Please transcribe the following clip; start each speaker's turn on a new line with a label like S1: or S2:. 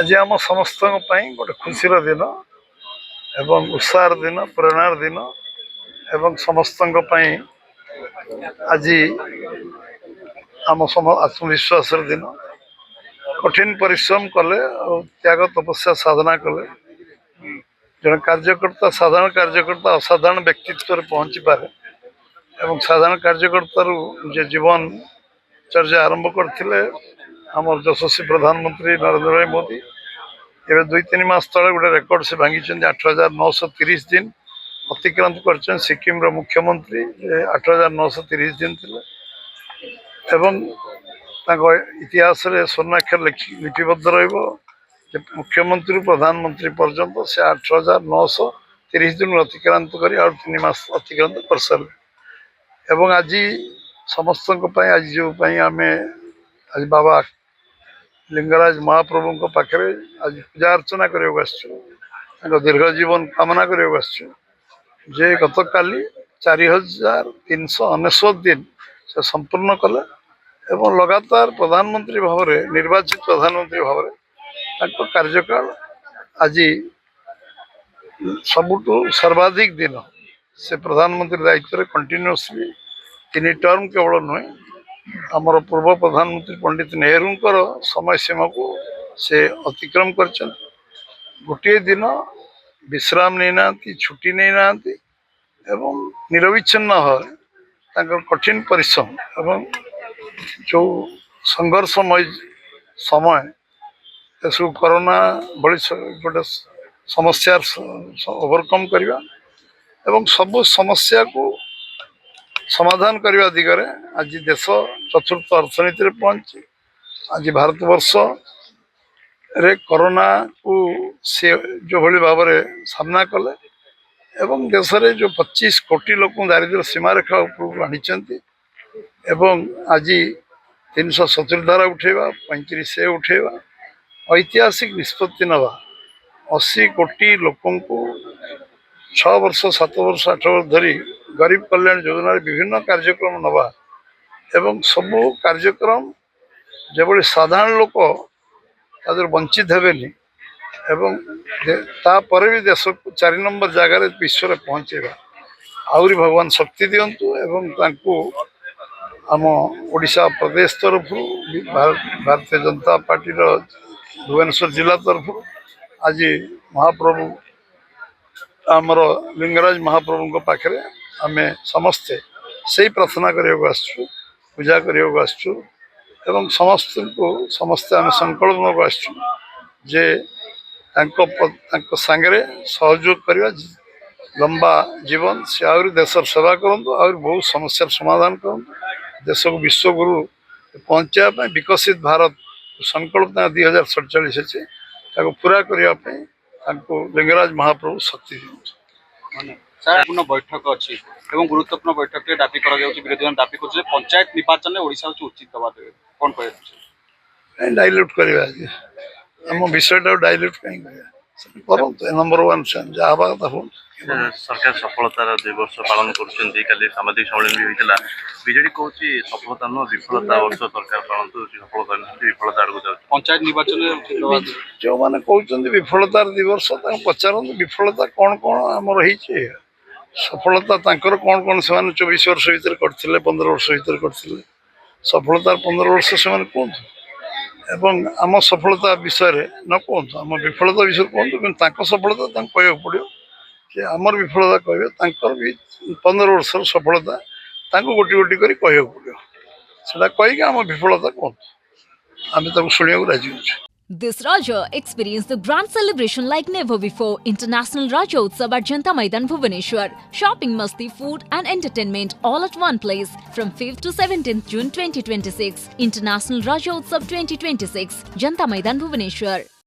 S1: आज आम समस्त गोटे खुशीर दिन एवं उत्साह दिन प्रेरणार दिन एवं समस्त आज आम आत्मविश्वास दिन कठिन परिश्रम कले त्याग तपस्या साधना कले जन कार्यकर्ता साधारण कार्यकर्ता असाधारण व्यक्तित्व पहुँची पारे एवं साधारण कार्यकर्ता जे जीवन चर्चा आरंभ करते आम यशस्वी प्रधानमंत्री नरेंद्र भाई मोदी एवं 2-3 मास तले गोटे रेकर्ड से भांगी 8,930 दिन अतिक्रांत कर सिक्किम मुख्यमंत्री 8,930 दिन थे एवं इतिहास रे स्वर्णाक्षर लिपिबद्ध मुख्यमंत्री प्रधानमंत्री पर्यंत से 8,930 दिन अतिक्रांत कर 3 मास अतिक्रांत कर सारे एवं आज समस्त आज जो आम आज बाबा लिंगराज महाप्रभु पाखे आज पूजा अर्चना करने दीर्घ जीवन कामना करने जे गत काली 4,399 दिन से संपूर्ण कले एवं लगातार प्रधानमंत्री भाव में निर्वाचित प्रधानमंत्री भाव में कार्यकाल आज सबुठ सर्वाधिक दिन से प्रधानमंत्री दायित्व कंटिन्यूअसली 3 टर्म केवल नुहे आमर पूर्व प्रधानमंत्री पंडित नेहरूंकर समय सीमा को से अतिक्रम कर गोटे दिन विश्राम नहीं ना छुट्टी नहीं ना एवं निरविच्छिन्न भाव कठिन परिश्रम एवं जो संघर्षमय समय सब कोरोना भली गोटे समस्या ओवरकम करवा एवं सब समस्या को समाधान करने दिगरे आज देश चतुर्थ अर्थनीति पहुंची आज भारतवर्ष रे कोरोना को से जो भली भाव में सामना कले एवं देश रे जो 25 कोटी लोक दारिद्र्य सीमा रेखा आनी एवं आज 370 धारा उठेवा 35 से उठेवा ऐतिहासिक निष्पत्ति नवा 80 कोटी लोकों को 6 वर्ष 7 वर्ष 8 वर्ष धरी गरीब कल्याण योजना विभिन्न कार्यक्रम नवा एवं सबू कार्यक्रम जो साधारण लोक वंचित हेबेनी एवं तापर भी देश को 4 नंबर जगार विश्व में पहुँचेगा आहरी भगवान शक्ति दिंतु एवं तांको आम ओडिशा प्रदेश तरफ भारतीय जनता पार्टी भुवनेश्वर जिला तरफ आज महाप्रभु आमर लिंगराज महाप्रभु पाखे आम समस्ते से प्रार्थना करने पूजा करने एवं समस्त को समस्ते आम संकल्प जे सांगे सहयोग करवा लंबा जीवन से आहरी देश सेवा करूँ आहरी बहुत समस्या समाधान करूँ देश को विश्वगुरु पहुँचापी विकसित भारत संकल्प 2047 अच्छे पूरा करने लिंगराज महाप्रभु शक्ति
S2: पूर्ण बैठक अच्छी गुरुत्वपूर्ण बैठक दाबी विरोधी दाबी कर पंचायत निर्वाचन में ओडिशा उचित दबा देवे कौन कह
S1: डाइल्यूट करवा आम विषय डाइल्यूट कहीं करूँ नंबर 1 जहाँ हवा कथा हूँ
S3: सरकार सफलतार 2 वर्ष पालन कर सामाजिक सम्मेलन भी होता बीजेडी कहूँ सफलता नुह विफलता वर्ष सरकार पालन सफलता विफलता आड़ जाए
S2: पंचायत निर्वाचन
S1: जो मैंने कहते विफलतार 2 वर्ष पचार विफलता कौन कौन आमर सफलता कौन कौन से 24 वर्ष भर करते 15 वर्ष भर करते सफलतार 15 वर्ष से कहतु एवं आम सफलता विषय न कहतु आम विफलता विषय कहतु कि सफलता कह पड़ो कि आमर विफलता कहे भी 15 वर्ष सफलता गोटी गोटी कर कह पड़ो से कहीकि आम विफलता कहतु आम शुणा राजी हो
S4: This Raja experienced the grand celebration like never before. International Raja Utsav at Janta Maidan Bhubaneswar. Shopping, masti, food and entertainment all at one place. From 5th to 17th June 2026. International Raja Utsav 2026. Janta Maidan Bhubaneswar.